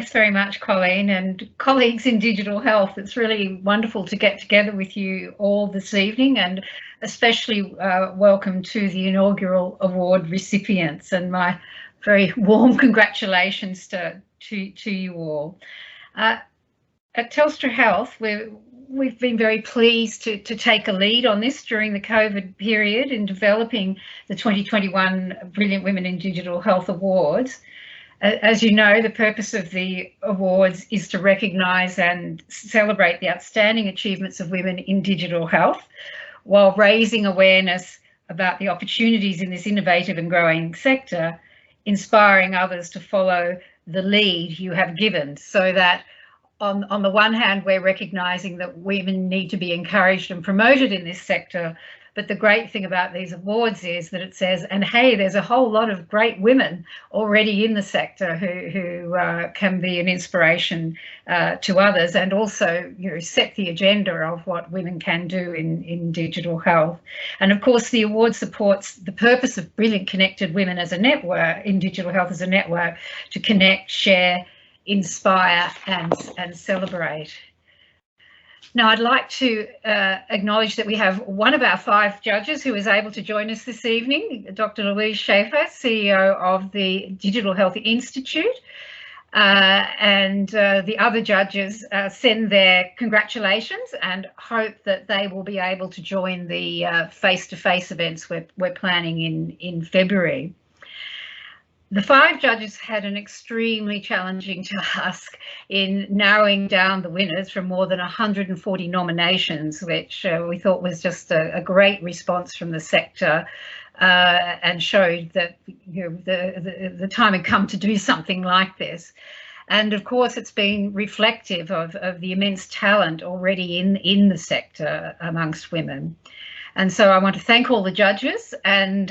Thanks very much, Colleen, and colleagues in digital health. It's really wonderful to get together with you all this evening, and especially welcome to the inaugural award recipients, and my very warm congratulations to you all. At Telstra Health, we've been very pleased to take a lead on this during the COVID period in developing the 2021 Brilliant Women in Digital Health Awards. As you know, the purpose of the awards is to recognise and celebrate the outstanding achievements of women in digital health, while raising awareness about the opportunities in this innovative and growing sector, inspiring others to follow the lead you have given, so that on the one hand, we're recognising that women need to be encouraged and promoted in this sector. But the great thing about these awards is that it says, and hey, there's a whole lot of great women already in the sector who can be an inspiration to others, and also, you know, set the agenda of what women can do in digital health. And of course, the award supports the purpose of Brilliant Connected Women as a network, in digital health as a network, to connect, share, inspire and celebrate. Now, I'd like to acknowledge that we have one of our 5 judges who is able to join us this evening, Dr. Louise Schaefer, CEO of the Digital Health Institute, and the other judges send their congratulations and hope that they will be able to join the face-to-face events we're planning in February. The 5 judges had an extremely challenging task in narrowing down the winners from more than 140 nominations, which we thought was just a great response from the sector, and showed that, you know, the time had come to do something like this. And of course, it's been reflective of the immense talent already in the sector amongst women. And so I want to thank all the judges and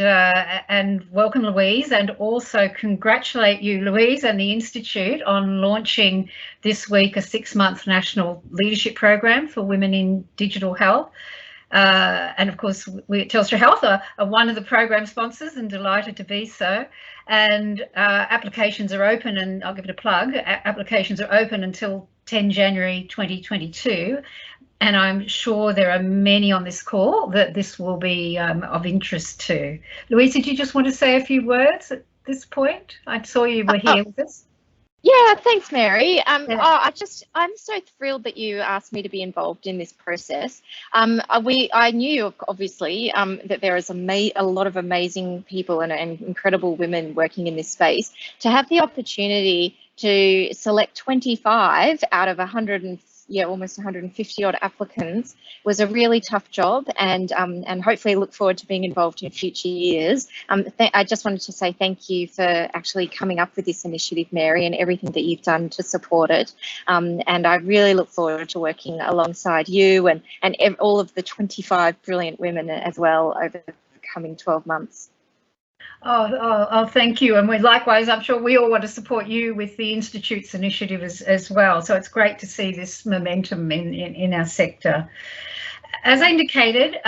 welcome Louise, and also congratulate you, Louise, and the Institute on launching this week a 6-month national leadership program for women in digital health. And of course, we at Telstra Health are one of the program sponsors, and delighted to be so. And applications are open, and I'll give it a plug. Applications are open until 10 January 2022. And I'm sure there are many on this call that this will be of interest to. Louise, did you just want to say a few words at this point? I saw you were here with us. Yeah, thanks, Mary. Yeah. I'm so thrilled that you asked me to be involved in this process. I knew, obviously, that there is a lot of amazing people and incredible women working in this space. To have the opportunity to select 25 out of almost 150 odd applicants was a really tough job, and hopefully look forward to being involved in future years. I just wanted to say thank you for actually coming up with this initiative, Mary, and everything that you've done to support it. And I really look forward to working alongside you and all of the 25 brilliant women as well over the coming 12 months. Oh, thank you. And likewise, I'm sure we all want to support you with the Institute's initiative as well. So it's great to see this momentum in our sector. As I indicated,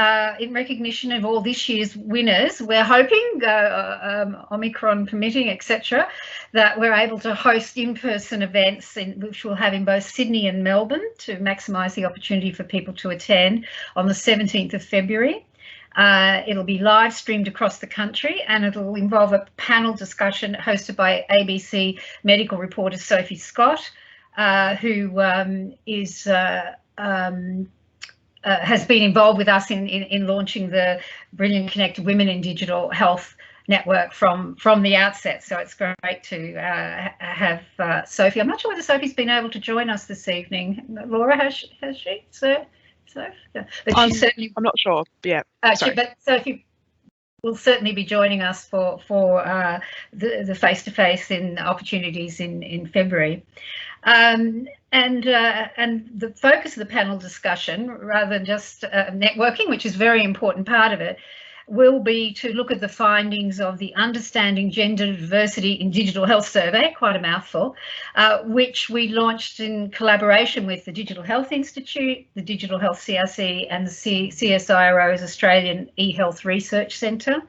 in recognition of all this year's winners, we're hoping, Omicron permitting, etc., that we're able to host in-person events which we'll have in both Sydney and Melbourne to maximise the opportunity for people to attend on the 17th of February. It'll be live streamed across the country, and it'll involve a panel discussion hosted by ABC medical reporter Sophie Scott, who has been involved with us in launching the Brilliant Connected Women in Digital Health network from the outset. So it's great to have Sophie. I'm not sure whether Sophie's been able to join us this evening. Laura, has she? But she certainly, I'm not sure. Yeah. But Sophie will certainly be joining us for the face-to-face in opportunities in February. And the focus of the panel discussion, rather than just networking, which is a very important part of it, will be to look at the findings of the Understanding Gender Diversity in Digital Health survey, quite a mouthful, which we launched in collaboration with the Digital Health Institute, the Digital Health CRC and the CSIRO's Australian eHealth Research Centre.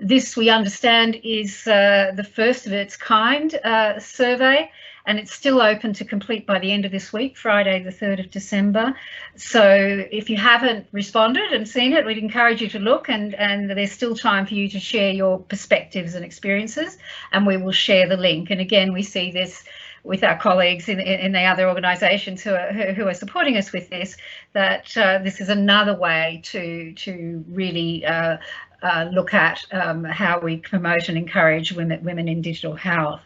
This, we understand, is the first of its kind survey, and it's still open to complete by the end of this week, Friday the 3rd of December. So if you haven't responded and seen it, we'd encourage you to look, and there's still time for you to share your perspectives and experiences, and we will share the link. And again, we see this with our colleagues in the other organisations who are supporting us with this, that this is another way to really look at how we promote and encourage women in digital health.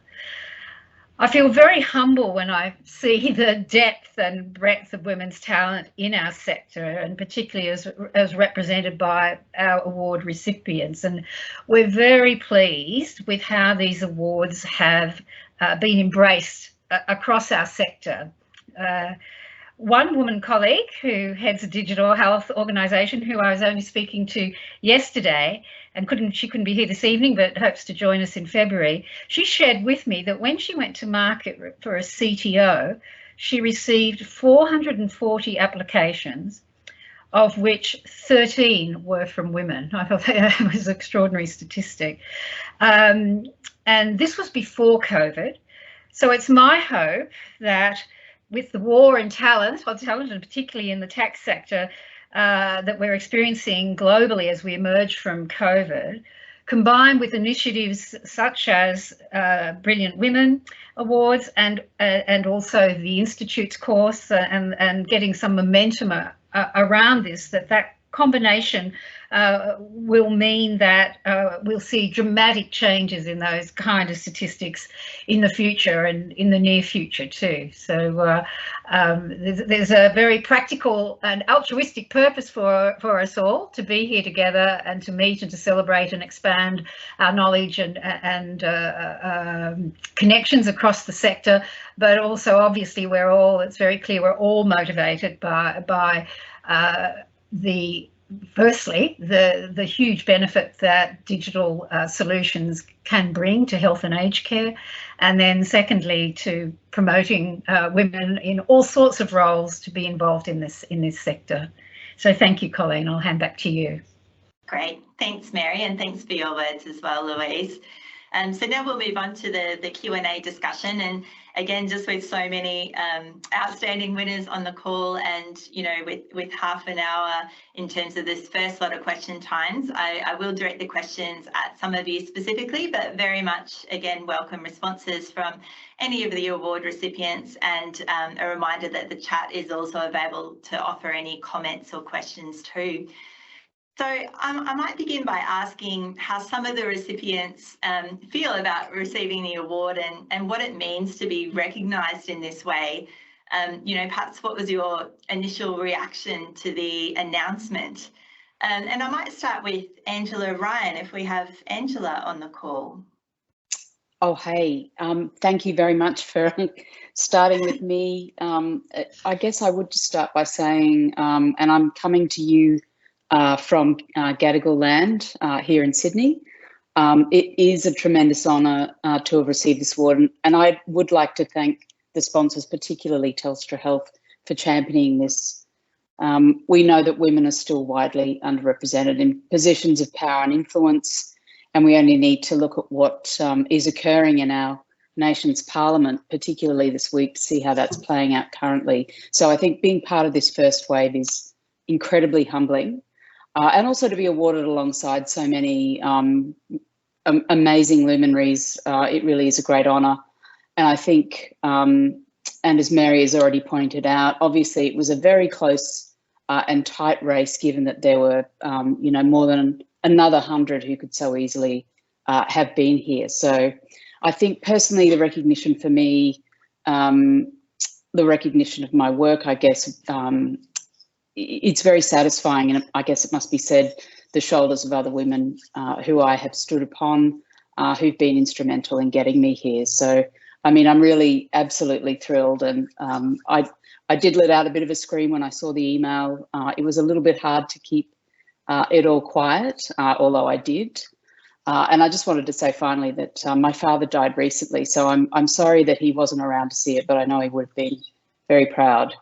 I feel very humble when I see the depth and breadth of women's talent in our sector, and particularly as represented by our award recipients. And we're very pleased with how these awards have been embraced across our sector. One woman colleague who heads a digital health organisation, who I was only speaking to yesterday, and she couldn't be here this evening, but hopes to join us in February. She shared with me that when she went to market for a CTO, she received 440 applications, of which 13 were from women. I thought that was an extraordinary statistic. And this was before COVID. So it's my hope that with the war in talent, and particularly in the tech sector, that we're experiencing globally as we emerge from COVID, combined with initiatives such as Brilliant Women Awards and also the Institute's course and getting some momentum around this, that combination will mean that we'll see dramatic changes in those kind of statistics in the future and in the near future too. So there's a very practical and altruistic purpose for us all to be here together and to meet and to celebrate and expand our knowledge and connections across the sector. But also, obviously, it's very clear we're all motivated by firstly, the huge benefit that digital solutions can bring to health and aged care, and then secondly, to promoting women in all sorts of roles to be involved in this sector. So thank you, Colleen. I'll hand back to you. Great. Thanks, Mary, and thanks for your words as well, Louise. So now we'll move on to the Q&A discussion, and again, just with so many outstanding winners on the call, and with half an hour in terms of this first lot of question times, I will direct the questions at some of you specifically, but very much again welcome responses from any of the award recipients, and a reminder that the chat is also available to offer any comments or questions too. So I might begin by asking how some of the recipients feel about receiving the award and what it means to be recognised in this way. Perhaps what was your initial reaction to the announcement? And I might start with Angela Ryan, if we have Angela on the call. Oh, hey, thank you very much for starting with me. I guess I would just start by saying, and I'm coming to you from Gadigal land here in Sydney. It is a tremendous honour to have received this award, and I would like to thank the sponsors, particularly Telstra Health, for championing this. We know that women are still widely underrepresented in positions of power and influence, and we only need to look at what is occurring in our nation's parliament, particularly this week, to see how that's playing out currently. So I think being part of this first wave is incredibly humbling. And also to be awarded alongside so many amazing luminaries, it really is a great honour. And I think, and as Mary has already pointed out, obviously it was a very close and tight race, given that there were, more than another 100 who could so easily have been here. So I think personally the recognition for me, the recognition of my work, I guess, it's very satisfying, and I guess it must be said, the shoulders of other women who I have stood upon, who've been instrumental in getting me here. So, I mean, I'm really absolutely thrilled, and I did let out a bit of a scream when I saw the email. It was a little bit hard to keep it all quiet, although I did. And I just wanted to say finally that my father died recently, so I'm sorry that he wasn't around to see it, but I know he would have been very proud.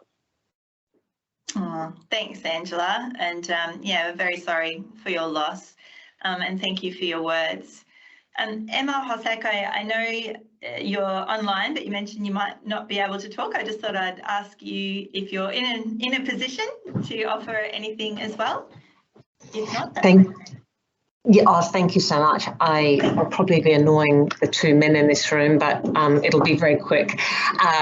Oh, thanks, Angela, and yeah, very sorry for your loss, and thank you for your words. Emma Hoseko, I know you're online, but you mentioned you might not be able to talk. I just thought I'd ask you if you're in a position to offer anything as well. If not, that's okay. Thank you so much. I will probably be annoying the two men in this room, but it'll be very quick.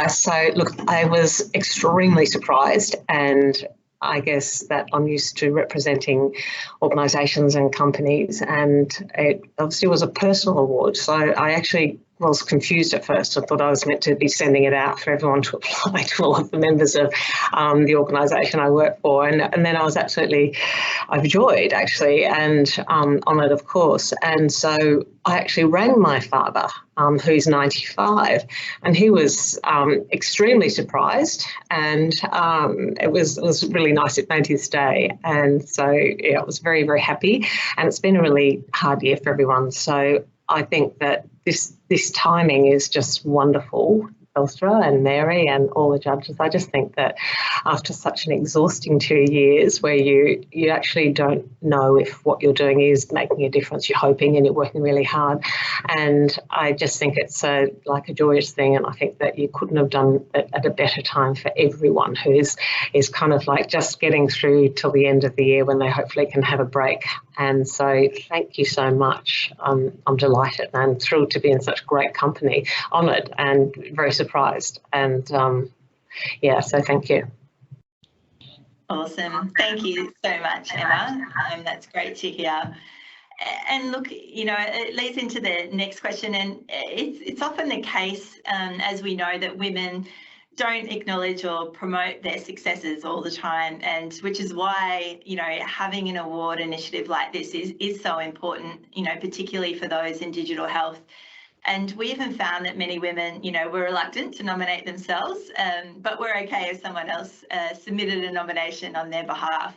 So look, I was extremely surprised, and I guess that I'm used to representing organisations and companies, and it obviously was a personal award. So I actually was confused at first. I thought I was meant to be sending it out for everyone to apply to all of the members of the organisation I work for. And then I was absolutely overjoyed, actually, and honoured, of course. And so I actually rang my father, who's 95, and he was extremely surprised. And it was really nice. It made his day. And so, yeah, I was very, very happy. And it's been a really hard year for everyone. So I think that this timing is just wonderful. Telstra and Mary and all the judges. I just think that after such an exhausting 2 years where you actually don't know if what you're doing is making a difference, you're hoping and you're working really hard. And I just think it's like a joyous thing, and I think that you couldn't have done it at a better time for everyone who is kind of like just getting through till the end of the year when they hopefully can have a break. And so thank you so much. I'm delighted and thrilled to be in such great company, honoured and very surprised. And yeah, so thank you. Awesome. Thank you so much, Emma. That's great to hear. And look, you know, it leads into the next question, and it's often the case, as we know, that women don't acknowledge or promote their successes all the time, and which is why, you know, having an award initiative like this is so important, you know, particularly for those in digital health. And we even found that many women, you know, were reluctant to nominate themselves, but were okay if someone else submitted a nomination on their behalf.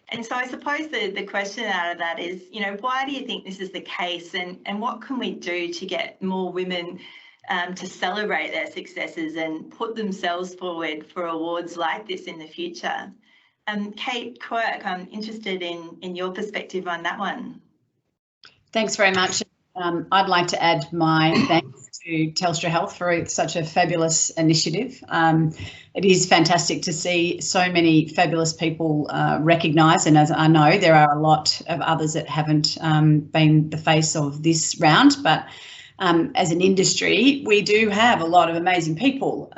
And so I suppose the question out of that is, you know, why do you think this is the case, and what can we do to get more women to celebrate their successes and put themselves forward for awards like this in the future? Kate Quirk, I'm interested in your perspective on that one. Thanks very much. I'd like to add my thanks to Telstra Health for such a fabulous initiative. It is fantastic to see so many fabulous people recognised, and as I know, there are a lot of others that haven't been the face of this round, but as an industry, we do have a lot of amazing people.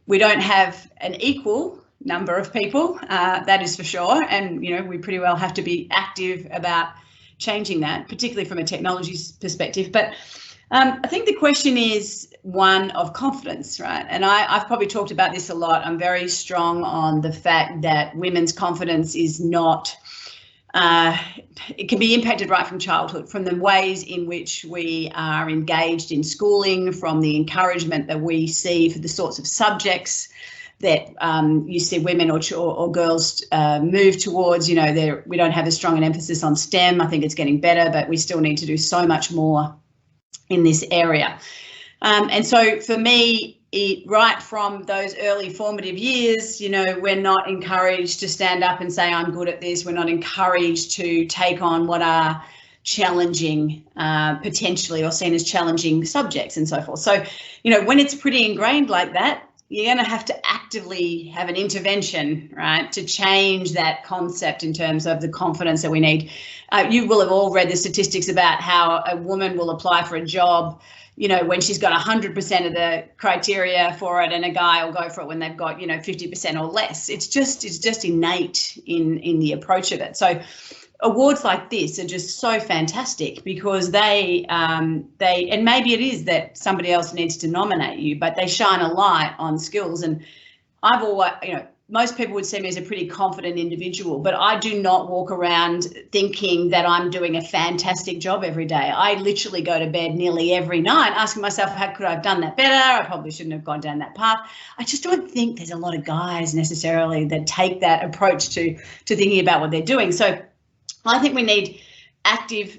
We don't have an equal number of people, that is for sure, and you know, we pretty well have to be active about changing that, particularly from a technology perspective. But I think the question is one of confidence, right? And I've probably talked about this a lot. I'm very strong on the fact that women's confidence is not, it can be impacted right from childhood, from the ways in which we are engaged in schooling, from the encouragement that we see for the sorts of subjects that you see women or girls move towards. You know, we don't have as strong an emphasis on STEM. I think it's getting better, but we still need to do so much more in this area. And so for me, right from those early formative years, you know, we're not encouraged to stand up and say, I'm good at this. We're not encouraged to take on what are challenging, potentially, or seen as challenging subjects and so forth. So, you know, when it's pretty ingrained like that, you're going to have to actively have an intervention, right, to change that concept in terms of the confidence that we need. You will have all read the statistics about how a woman will apply for a job, you know, when she's got 100% of the criteria for it, and a guy will go for it when they've got, you know, 50% or less. It's just innate in the approach of it. So awards like this are just so fantastic because they and maybe it is that somebody else needs to nominate you, but they shine a light on skills. And I've always, you know, most people would see me as a pretty confident individual, but I do not walk around thinking that I'm doing a fantastic job every day. I literally go to bed nearly every night asking myself, how could I have done that better? I probably shouldn't have gone down that path. I just don't think there's a lot of guys necessarily that take that approach to thinking about what they're doing. So I think we need active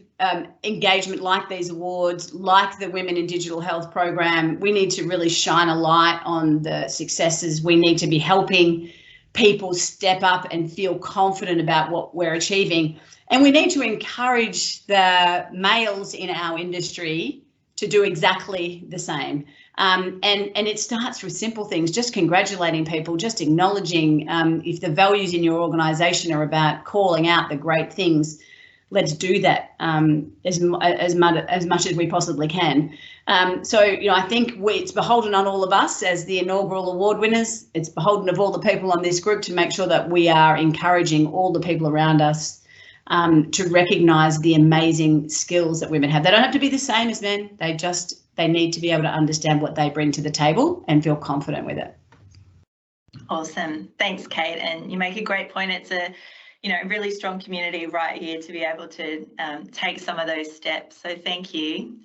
engagement like these awards, like the Women in Digital Health program. We need to really shine a light on the successes. We need to be helping people step up and feel confident about what we're achieving. And we need to encourage the males in our industry to do exactly the same. And it starts with simple things, just congratulating people, just acknowledging if the values in your organisation are about calling out the great things, let's do that as much as we possibly can. So, you know, I think it's beholden on all of us as the inaugural award winners. It's beholden of all the people on this group to make sure that we are encouraging all the people around us to recognise the amazing skills that women have. They don't have to be the same as men. They need to be able to understand what they bring to the table and feel confident with it. Awesome. Thanks, Kate. And you make a great point. It's a, you know, really strong community right here to be able to take some of those steps. So thank you.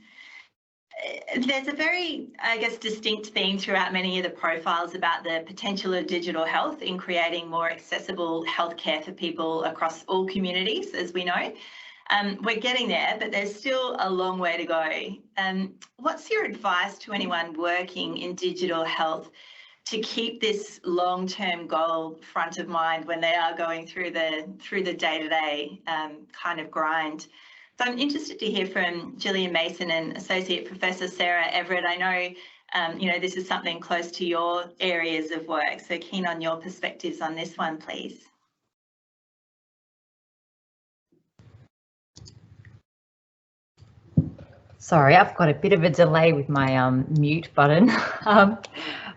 There's a very, I guess, distinct theme throughout many of the profiles about the potential of digital health in creating more accessible healthcare for people across all communities, as we know. We're getting there, but there's still a long way to go. What's your advice to anyone working in digital health to keep this long-term goal front of mind when they are going through the day-to-day kind of grind? So I'm interested to hear from Gillian Mason and Associate Professor Sarah Everett. I know, you know, this is something close to your areas of work, so keen on your perspectives on this one, please. Sorry, I've got a bit of a delay with my mute button.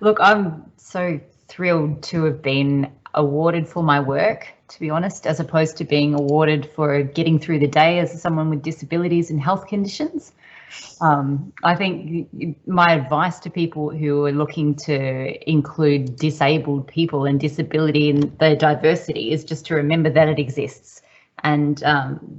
Look, I'm so thrilled to have been awarded for my work, to be honest, as opposed to being awarded for getting through the day as someone with disabilities and health conditions. I think my advice to people who are looking to include disabled people and disability and the diversity is just to remember that it exists, and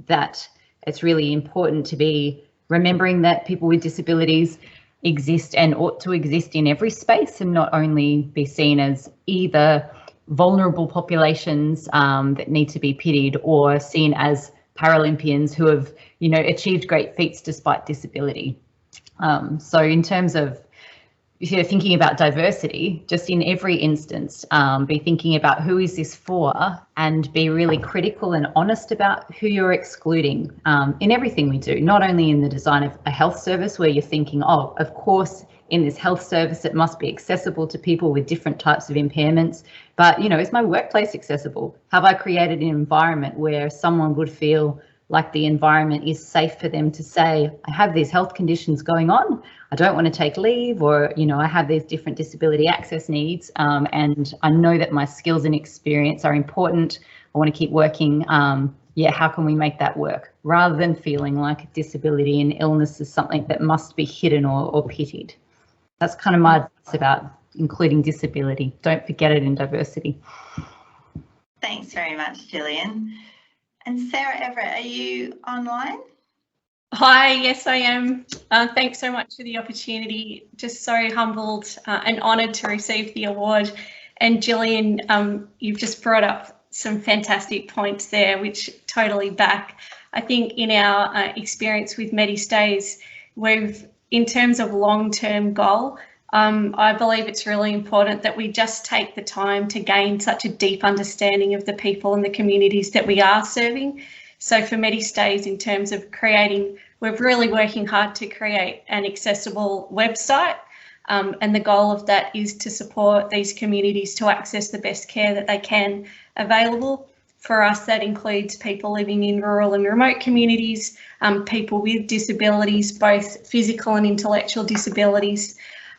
that it's really important to be remembering that people with disabilities exist and ought to exist in every space and not only be seen as either vulnerable populations that need to be pitied or seen as Paralympians who have, you know, achieved great feats despite disability. So in terms of, if you're thinking about diversity, just in every instance, be thinking about who is this for and be really critical and honest about who you're excluding in everything we do, not only in the design of a health service where you're thinking, oh, of course, in this health service, it must be accessible to people with different types of impairments. But, you know, is my workplace accessible? Have I created an environment where someone would feel like the environment is safe for them to say, I have these health conditions going on, I don't want to take leave, or, you know, I have these different disability access needs, and I know that my skills and experience are important. I want to keep working. Yeah, how can we make that work? Rather than feeling like disability and illness is something that must be hidden or pitied. That's kind of my advice about including disability. Don't forget it in diversity. Thanks very much, Gillian. And Sarah Everett, are you online? Hi, yes, I am. Thanks so much for the opportunity. Just so humbled and honoured to receive the award. And Gillian, you've just brought up some fantastic points there, which totally back. I think in our experience with MediStays, we've, in terms of long-term goal, I believe it's really important that we just take the time to gain such a deep understanding of the people and the communities that we are serving. So for MediStays, in terms of creating, we're really working hard to create an accessible website, and the goal of that is to support these communities to access the best care that they can available. For us, that includes people living in rural and remote communities, people with disabilities, both physical and intellectual disabilities,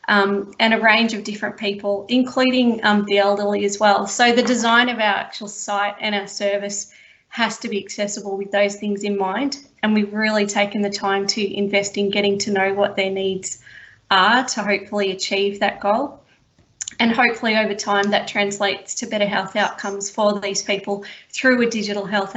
and a range of different people, including the elderly as well. So the design of our actual site and our service has to be accessible with those things in mind. And we've really taken the time to invest in getting to know what their needs are to hopefully achieve that goal. And hopefully over time that translates to better health outcomes for these people through a digital health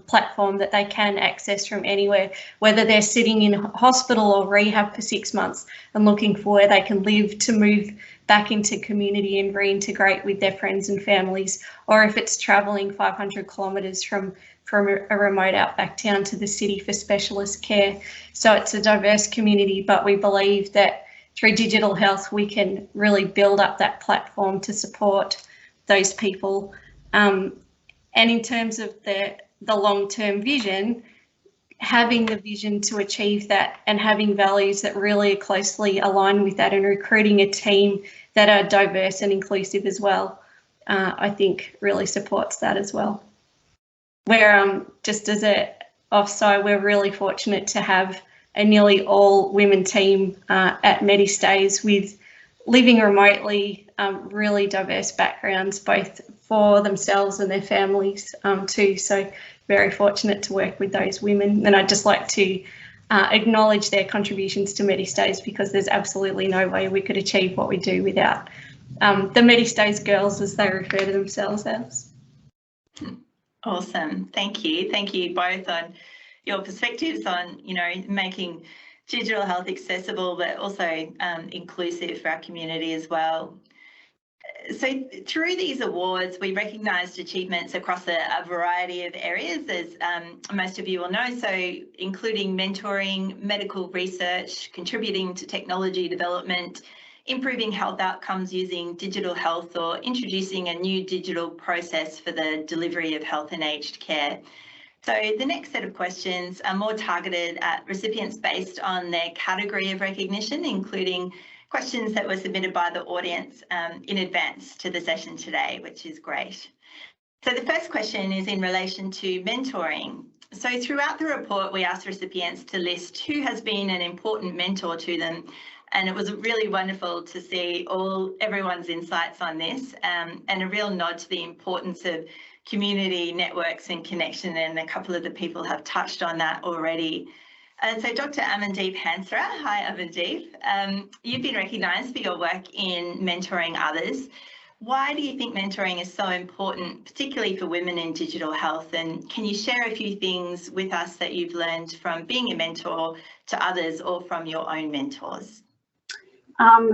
platform that they can access from anywhere, whether they're sitting in hospital or rehab for 6 months and looking for where they can live to move back into community and reintegrate with their friends and families, or if it's travelling 500 kilometres from a remote outback town to the city for specialist care. So it's a diverse community, but we believe that through digital health, we can really build up that platform to support those people. And in terms of the long-term vision, having the vision to achieve that and having values that really closely align with that and recruiting a team that are diverse and inclusive as well, I think really supports that as well. We're just as a offside, we're really fortunate to have a nearly all women team at MediStays with living remotely, really diverse backgrounds, both for themselves and their families too. So very fortunate to work with those women. And I'd just like to acknowledge their contributions to MediStays, because there's absolutely no way we could achieve what we do without the MediStays girls, as they refer to themselves as. Awesome. Thank you. Thank you both on your perspectives on, making digital health accessible, but also inclusive for our community as well. So through these awards, we recognised achievements across a variety of areas, as most of you will know, so including mentoring, medical research, contributing to technology development, improving health outcomes using digital health, or introducing a new digital process for the delivery of health and aged care. So the next set of questions are more targeted at recipients based on their category of recognition, including questions that were submitted by the audience in advance to the session today, which is great. So the first question is in relation to mentoring. So throughout the report, we asked recipients to list who has been an important mentor to them. And it was really wonderful to see everyone's insights on this, and a real nod to the importance of community networks and connection, and a couple of the people have touched on that already. So Dr. Amandeep Hansra, hi Amandeep, you've been recognised for your work in mentoring others. Why do you think mentoring is so important, particularly for women in digital health? And can you share a few things with us that you've learned from being a mentor to others or from your own mentors?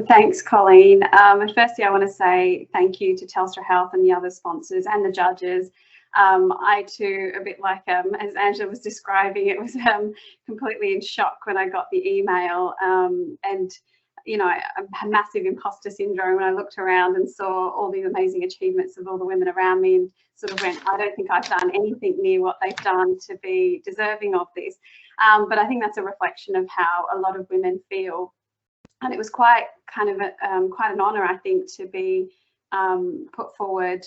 Thanks, Colleen. And firstly, I want to say thank you to Telstra Health and the other sponsors and the judges. I too, a bit like as Angela was describing, it was completely in shock when I got the email, and I had massive imposter syndrome when I looked around and saw all the amazing achievements of all the women around me, and sort of went, I don't think I've done anything near what they've done to be deserving of this. But I think that's a reflection of how a lot of women feel. And it was quite an honour, I think, to be put forward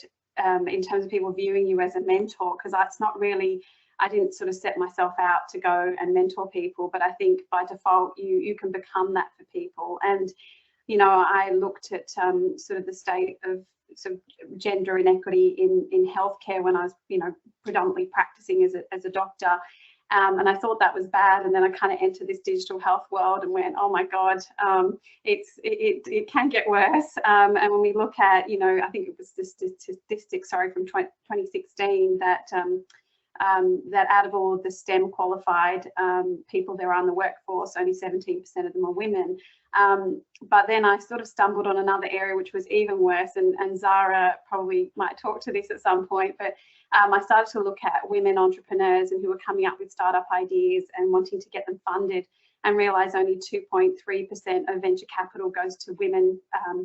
in terms of people viewing you as a mentor, because it's not really, I didn't sort of set myself out to go and mentor people, but I think by default you can become that for people. And I looked at sort of the state of sort of gender inequity in healthcare when I was predominantly practicing as a doctor. And I thought that was bad, and then I kind of entered this digital health world and went, oh my God, it can get worse. And when we look at, I think it was the statistics, from 2016, that out of all of the STEM qualified people there are in the workforce, only 17% of them are women. But then I sort of stumbled on another area which was even worse, and Zara probably might talk to this at some point, but I started to look at women entrepreneurs and who were coming up with startup ideas and wanting to get them funded, and realise only 2.3% of venture capital goes to women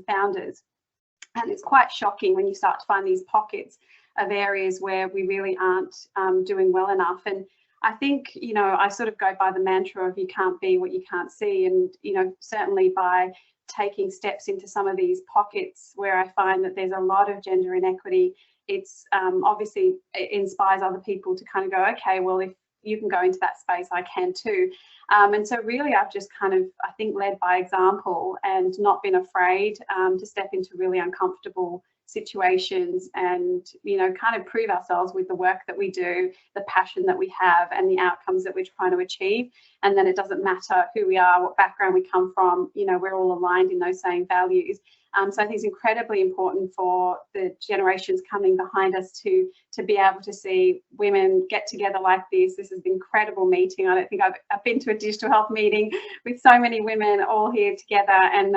founders. And it's quite shocking when you start to find these pockets of areas where we really aren't doing well enough. And I think, I sort of go by the mantra of you can't be what you can't see. And, certainly by taking steps into some of these pockets where I find that there's a lot of gender inequity, it's obviously it inspires other people to kind of go, okay, well, if you can go into that space, I can too. And so really I've just kind of, I think, led by example and not been afraid to step into really uncomfortable situations and, kind of prove ourselves with the work that we do, the passion that we have, and the outcomes that we're trying to achieve. And then it doesn't matter who we are, what background we come from, we're all aligned in those same values. So I think it's incredibly important for the generations coming behind us to be able to see women get together like this. This is an incredible meeting. I don't think I've been to a digital health meeting with so many women all here together. And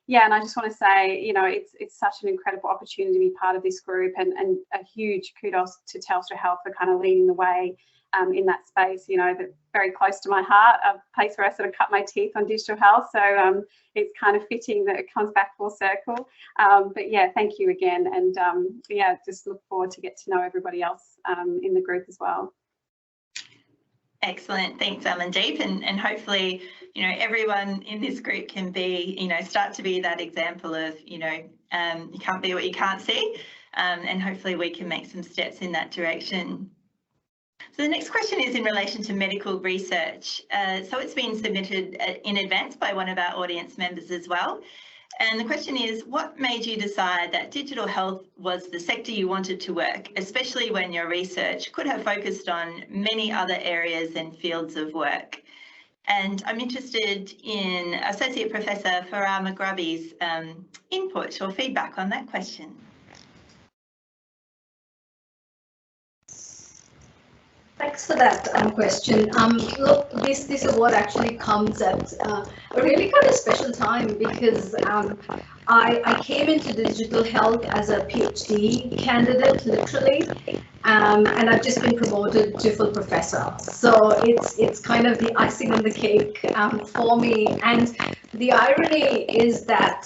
and I just want to say, it's such an incredible opportunity to be part of this group, and a huge kudos to Telstra Health for kind of leading the way in that space, that's very close to my heart, a place where I sort of cut my teeth on digital health. So it's kind of fitting that it comes back full circle. But yeah, thank you again. And just look forward to get to know everybody else in the group as well. Excellent. Thanks, Amandeep. And hopefully, everyone in this group can be, start to be that example of, you can't be what you can't see. And hopefully we can make some steps in that direction. So the next question is in relation to medical research. So it's been submitted in advance by one of our audience members as well. And the question is, what made you decide that digital health was the sector you wanted to work, especially when your research could have focused on many other areas and fields of work? And I'm interested in Associate Professor Farah Maghrabi's input or feedback on that question. Thanks for that question. Look, this award actually comes at a really kind of special time because I came into digital health as a PhD candidate, literally, and I've just been promoted to full professor. So it's kind of the icing on the cake for me. And the irony is that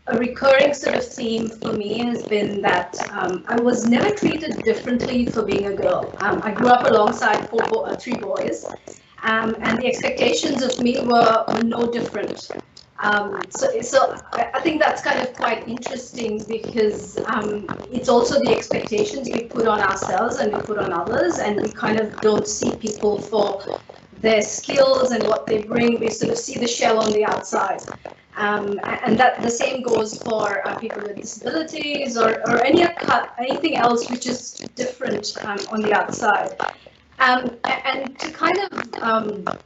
a recurring sort of theme for me has been that I was never treated differently for being a girl. I grew up alongside three boys, and the expectations of me were no different. So I think that's kind of quite interesting because it's also the expectations we put on ourselves and we put on others, and we kind of don't see people for their skills and what they bring. We sort of see the shell on the outside. And that the same goes for people with disabilities or anything else which is different on the outside. And to kind of,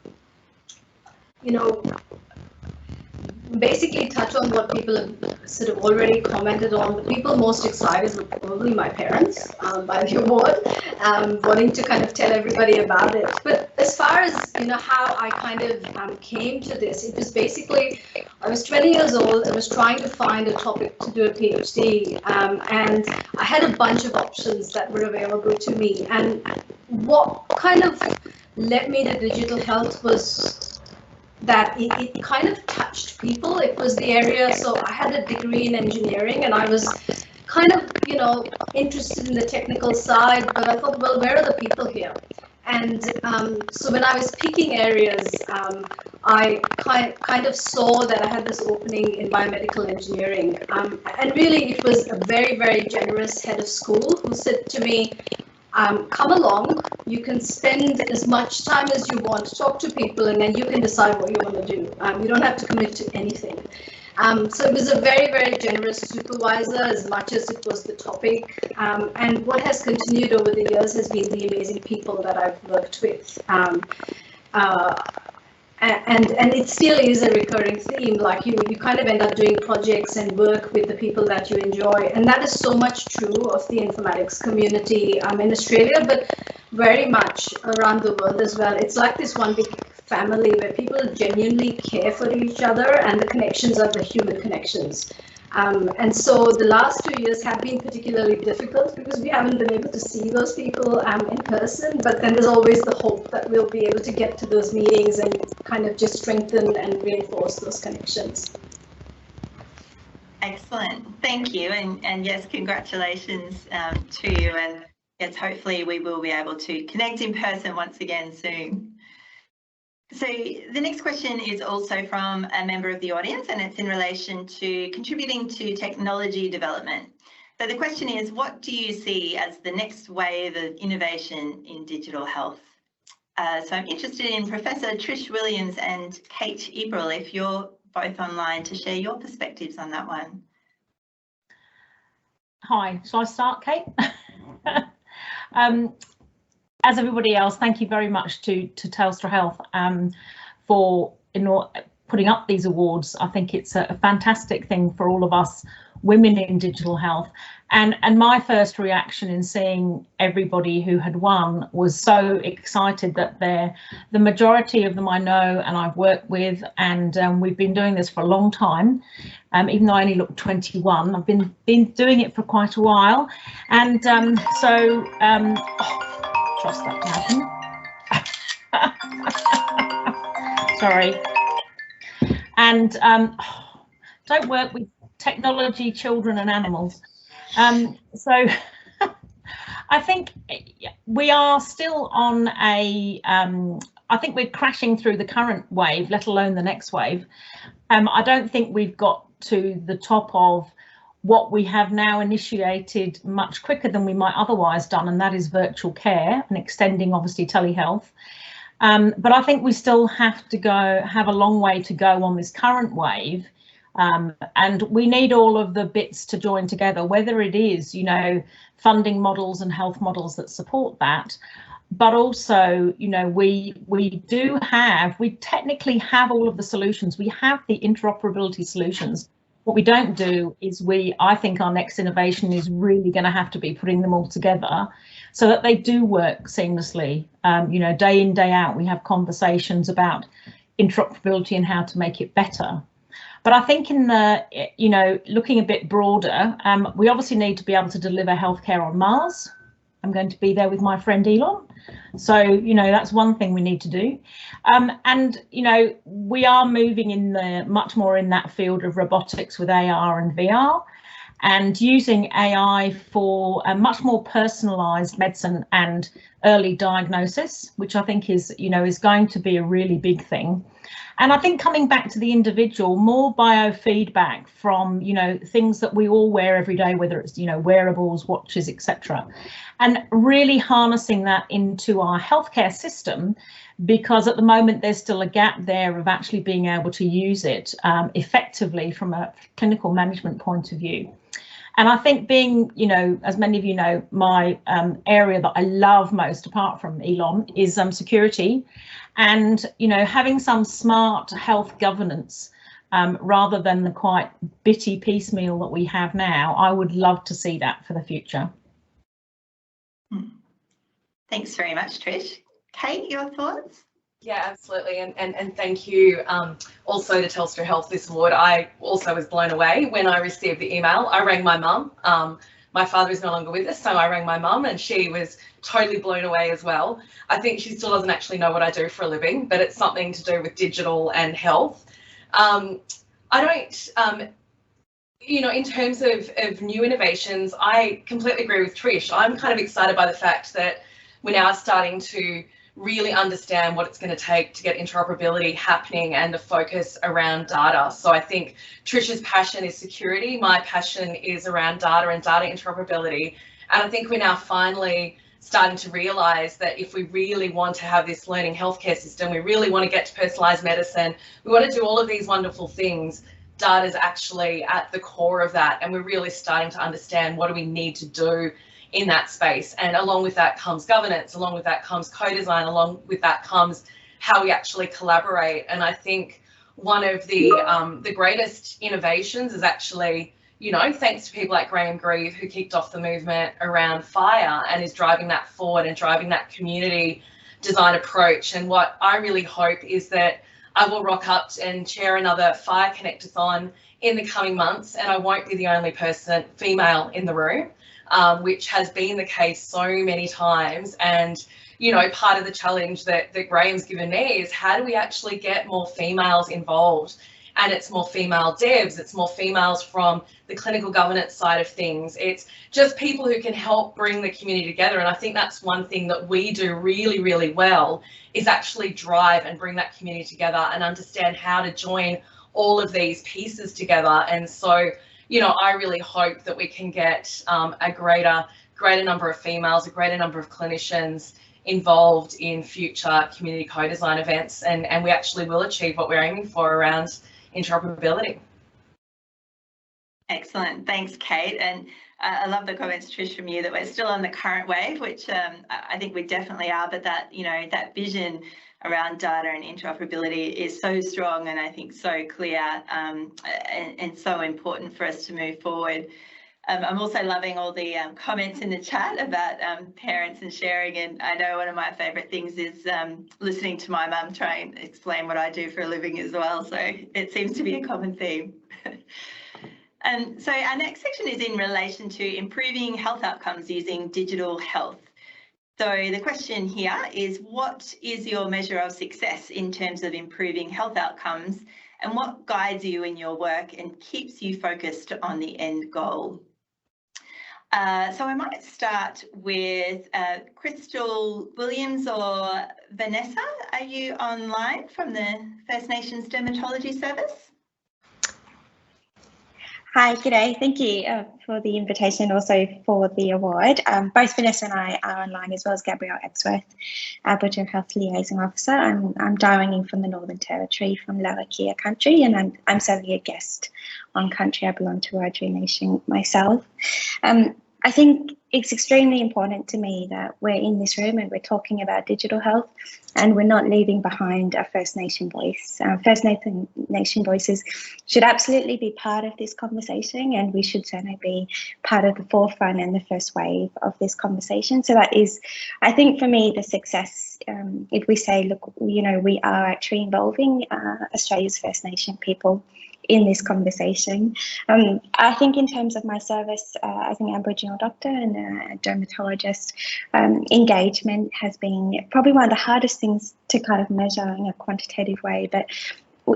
basically touch on what people have sort of already commented on. The people most excited were probably my parents by the award, wanting to kind of tell everybody about it. But as far as, how I kind of came to this, it was basically, I was 20 years old, I was trying to find a topic to do a PhD, and I had a bunch of options that were available to me. And what kind of led me to digital health was that it kind of touched people. It was the area, so I had a degree in engineering and I was kind of, interested in the technical side, but I thought, well, where are the people here? And so when I was picking areas, I kind of saw that I had this opening in biomedical engineering. And really it was a very, very generous head of school who said to me, come along, you can spend as much time as you want to talk to people and then you can decide what you want to do. You don't have to commit to anything. So it was a very, very generous supervisor as much as it was the topic. And what has continued over the years has been the amazing people that I've worked with. And it still is a recurring theme, like you kind of end up doing projects and work with the people that you enjoy. And that is so much true of the informatics community in Australia, but very much around the world as well. It's like this one big family where people genuinely care for each other and the connections are the human connections. And so the last 2 years have been particularly difficult because we haven't been able to see those people in person, but then there's always the hope that we'll be able to get to those meetings and kind of just strengthen and reinforce those connections. Excellent, thank you, and yes, congratulations to you, and yes, hopefully we will be able to connect in person once again soon. So the next question is also from a member of the audience, and it's in relation to contributing to technology development. So the question is, what do you see as the next wave of innovation in digital health? So I'm interested in Professor Trish Williams and Kate Ebrell, if you're both online to share your perspectives on that one. Hi, shall I start, Kate? As everybody else, thank you very much to Telstra Health for putting up these awards. I think it's a fantastic thing for all of us women in digital health. And my first reaction in seeing everybody who had won was so excited that the majority of them I know and I've worked with, and we've been doing this for a long time. Even though I only look 21, I've been doing it for quite a while. And trust that to happen. Sorry. And don't work with technology, children and animals. So I think we are still on a, I think we're crashing through the current wave, let alone the next wave. I don't think we've got to the top of what we have now initiated much quicker than we might otherwise done, and that is virtual care and extending obviously telehealth. But I think we still have a long way to go on this current wave. And we need all of the bits to join together, whether it is, you know, funding models and health models that support that, but also, you know, we technically have all of the solutions. We have the interoperability solutions. What we don't do is I think our next innovation is really going to have to be putting them all together so that they do work seamlessly. You know, day in, day out, we have conversations about interoperability and how to make it better. But I think in the, you know, looking a bit broader, we obviously need to be able to deliver healthcare on Mars. I'm going to be there with my friend Elon. So, you know, that's one thing we need to do. And, you know, we are moving much more in that field of robotics with AR and VR, and using AI for a much more personalised medicine and early diagnosis, which I think is, you know, is going to be a really big thing. And I think coming back to the individual, more biofeedback from, you know, things that we all wear every day, whether it's, you know, wearables, watches, etc., and really harnessing that into our healthcare system, because at the moment there's still a gap there of actually being able to use it effectively from a clinical management point of view. And I think being, you know, as many of you know, my area that I love most, apart from Elon, is security. And, you know, having some smart health governance rather than the quite bitty piecemeal that we have now, I would love to see that for the future. Thanks very much, Trish. Kate, your thoughts? Yeah, absolutely. And thank you also to Telstra Health this award. I also was blown away when I received the email. I rang my mum. My father is no longer with us, so I rang my mum and she was totally blown away as well. I think she still doesn't actually know what I do for a living, but it's something to do with digital and health. I don't, you know, in terms of new innovations, I completely agree with Trish. I'm kind of excited by the fact that we're now starting to really understand what it's going to take to get interoperability happening and the focus around data. So I think Trish's passion is security. My passion is around data and data interoperability. And I think we're now finally starting to realise that if we really want to have this learning healthcare system, we really want to get to personalised medicine, we want to do all of these wonderful things, data is actually at the core of that. And we're really starting to understand what do we need to do in that space. And along with that comes governance, along with that comes co-design, along with that comes how we actually collaborate. And I think one of the greatest innovations is actually, you know, thanks to people like Graham Grieve, who kicked off the movement around FHIR and is driving that forward and driving that community design approach. And what I really hope is that I will rock up and chair another FHIR Connectathon in the coming months, and I won't be the only person, female, in the room. Which has been the case so many times. And, you know, part of the challenge that Graham's given me is how do we actually get more females involved? And it's more female devs, it's more females from the clinical governance side of things. It's just people who can help bring the community together. And I think that's one thing that we do really, really well, is actually drive and bring that community together and understand how to join all of these pieces together. And so, you know, I really hope that we can get a greater number of females, a greater number of clinicians involved in future community co-design events, and we actually will achieve what we're aiming for around interoperability. Excellent, thanks, Kate. And I love the comments, Trish, from you that we're still on the current wave, which I think we definitely are, but that, you know, that vision around data and interoperability is so strong and I think so clear and so important for us to move forward. I'm also loving all the comments in the chat about parents and sharing, and I know one of my favourite things is listening to my mum try and explain what I do for a living as well, so it seems to be a common theme. So our next section is in relation to improving health outcomes using digital health. So the question here is, what is your measure of success in terms of improving health outcomes, and what guides you in your work and keeps you focused on the end goal? So I might start with Crystal Williams or Vanessa. Are you online from the First Nations Dermatology Service? Hi, g'day. Thank you for the invitation, also for the award. Both Vanessa and I are online, as well as Gabrielle Epsworth, Aboriginal Health Liaison Officer. I'm dialing in from the Northern Territory, from Larrakia Country, and I'm certainly a guest on Country. I belong to Wiradjuri Nation myself. I think it's extremely important to me that we're in this room and we're talking about digital health, and we're not leaving behind a First Nation voice. First Nation voices should absolutely be part of this conversation, and we should certainly be part of the forefront and the first wave of this conversation. So that is, I think for me, the success. If we say, look, you know, we are actually involving Australia's First Nation people in this conversation. I think in terms of my service as an Aboriginal doctor and a dermatologist, engagement has been probably one of the hardest things to kind of measure in a quantitative way, but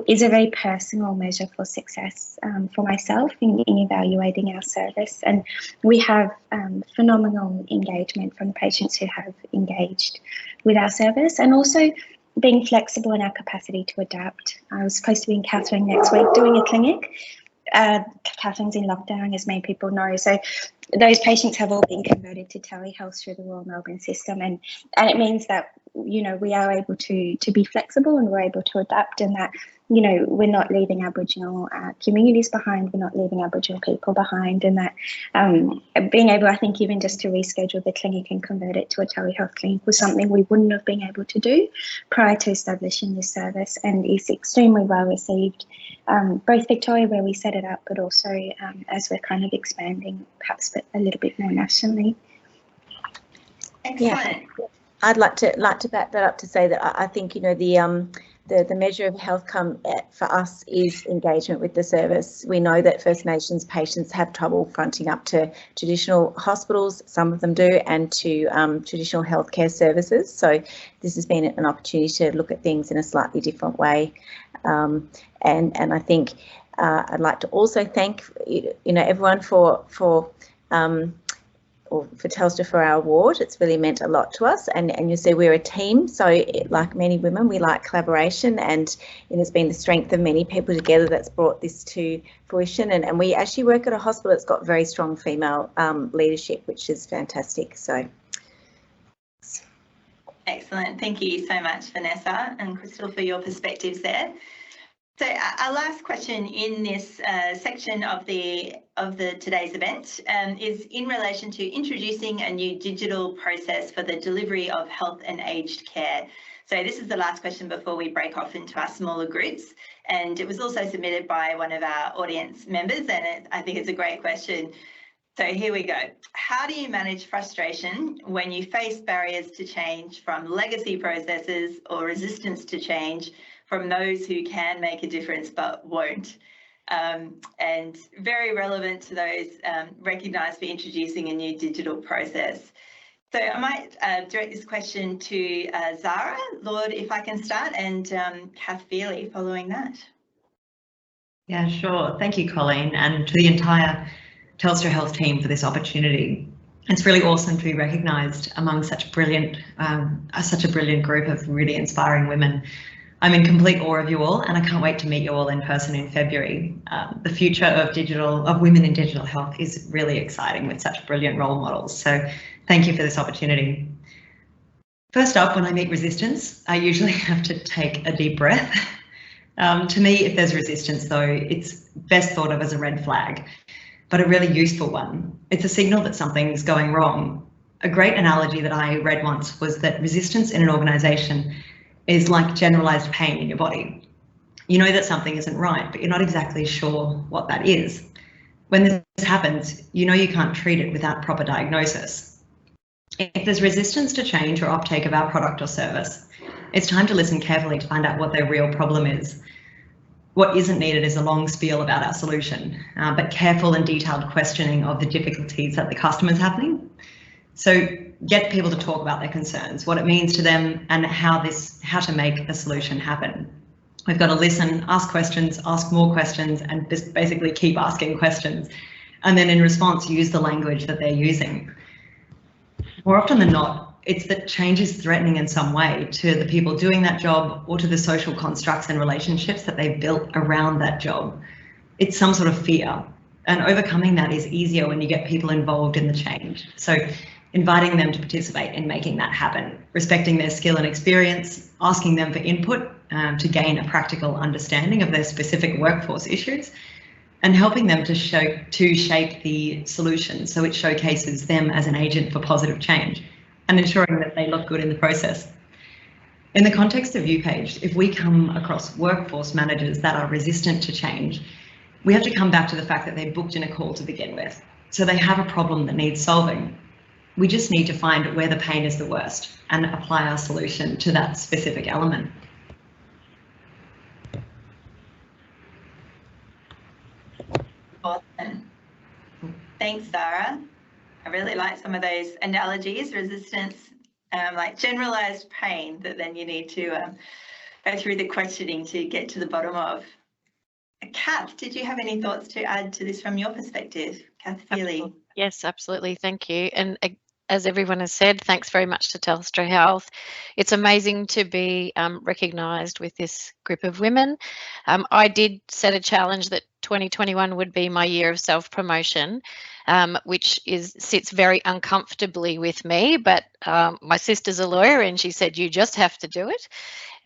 is a very personal measure for success for myself in evaluating our service. And we have phenomenal engagement from the patients who have engaged with our service, and also being flexible in our capacity to adapt. I was supposed to be in Katherine next week doing a clinic. Catherine's in lockdown, as many people know. So those patients have all been converted to telehealth through the Royal Melbourne system. And it means that, you know, we are able to be flexible, and we're able to adapt, and that, you know, we're not leaving Aboriginal communities behind, we're not leaving Aboriginal people behind, and that being able, I think, even just to reschedule the clinic and convert it to a telehealth clinic was something we wouldn't have been able to do prior to establishing this service, and is extremely well received, both Victoria, where we set it up, but also as we're kind of expanding perhaps a little bit more nationally. Excellent. Yeah. I'd like to back that up to say that I think, you know, the measure of health for us is engagement with the service. We know that First Nations patients have trouble fronting up to traditional hospitals, some of them do, and to traditional healthcare services. So this has been an opportunity to look at things in a slightly different way. And I think I'd like to also thank, you know, everyone for Telstra for our award. It's really meant a lot to us, and you see we're a team, so like many women, we like collaboration, and it has been the strength of many people together that's brought this to fruition. And we actually work at a hospital that's got very strong female leadership, which is fantastic. So excellent. Thank you so much, Vanessa and Crystal, for your perspectives there. So our last question in this section of the today's event is in relation to introducing a new digital process for the delivery of health and aged care. So this is the last question before we break off into our smaller groups, and it was also submitted by one of our audience members, and I think it's a great question. So here we go. How do you manage frustration when you face barriers to change from legacy processes or resistance to change from those who can make a difference but won't? And very relevant to those recognised for introducing a new digital process. So I might direct this question to Zara. Lord, if I can start, and Kath Feely following that. Yeah, sure. Thank you, Colleen, and to the entire Telstra Health team for this opportunity. It's really awesome to be recognised among such a brilliant group of really inspiring women. I'm in complete awe of you all, and I can't wait to meet you all in person in February. The future of women in digital health is really exciting with such brilliant role models. So thank you for this opportunity. First up, when I meet resistance, I usually have to take a deep breath. To me, if there's resistance, though, it's best thought of as a red flag, but a really useful one. It's a signal that something's going wrong. A great analogy that I read once was that resistance in an organisation is like generalized pain in your body. You know that something isn't right, but you're not exactly sure what that is. When this happens, you know you can't treat it without proper diagnosis. If there's resistance to change or uptake of our product or service, it's time to listen carefully to find out what their real problem is. What isn't needed is a long spiel about our solution, but careful and detailed questioning of the difficulties that the customer's having. So get people to talk about their concerns, what it means to them, and how to make a solution happen. We've got to listen, ask questions, ask more questions, and just basically keep asking questions. and then in response use the language that they're using. More often than not, it's that change is threatening in some way to the people doing that job or to the social constructs and relationships that they've built around that job. It's some sort of fear, and overcoming that is easier when you get people involved in the change. So inviting them to participate in making that happen, respecting their skill and experience, asking them for input to gain a practical understanding of their specific workforce issues, and helping them to shape the solution so it showcases them as an agent for positive change, and ensuring that they look good in the process. In the context of UPage, if we come across workforce managers that are resistant to change, we have to come back to the fact that they're booked in a call to begin with. So they have a problem that needs solving. We just need to find where the pain is the worst and apply our solution to that specific element. Awesome. Thanks, Zara. I really like some of those analogies, resistance, like generalized pain that then you need to go through the questioning to get to the bottom of. Kath, did you have any thoughts to add to this from your perspective? Kath Feely. Yes, absolutely. Thank you. And as everyone has said, thanks very much to Telstra Health. It's amazing to be recognised with this group of women. I did set a challenge that 2021 would be my year of self-promotion, which sits very uncomfortably with me, but my sister's a lawyer and she said, you just have to do it.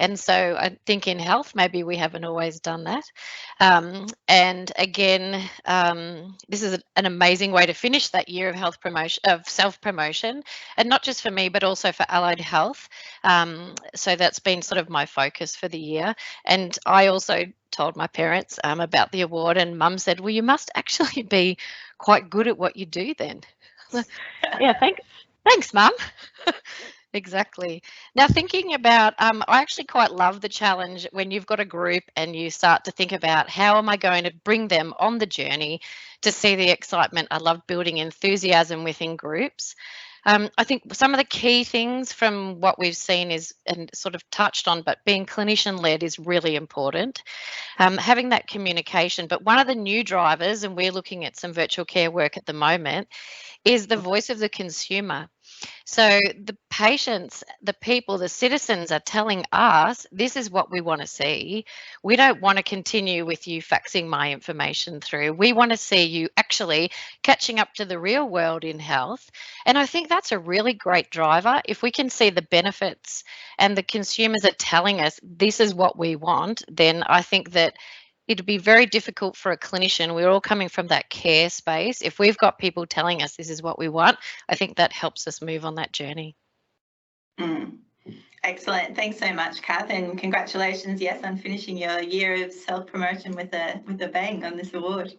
And so I think in health, maybe we haven't always done that. And again, this is an amazing way to finish that year of health promotion, of self-promotion, and not just for me, but also for allied health. So that's been sort of my focus for the year. And I also told my parents about the award, and Mum said, well, you must actually be quite good at what you do then. Yeah, thanks, Mum. Exactly. Now thinking about, I actually quite love the challenge when you've got a group and you start to think about how am I going to bring them on the journey to see the excitement. I love building enthusiasm within groups. I think some of the key things from what we've seen is, and sort of touched on, but being clinician led is really important. Having that communication, but one of the new drivers, and we're looking at some virtual care work at the moment, is the voice of the consumer. So the patients, the people, the citizens are telling us, this is what we want to see. We don't want to continue with you faxing my information through. We want to see you actually catching up to the real world in health. And I think that's a really great driver. If we can see the benefits and the consumers are telling us this is what we want, then I think that it'd be very difficult for a clinician. We're all coming from that care space. If we've got people telling us this is what we want, I think that helps us move on that journey. Excellent. Thanks so much, Kath, and congratulations, yes, on finishing your year of self-promotion with a bang on this award.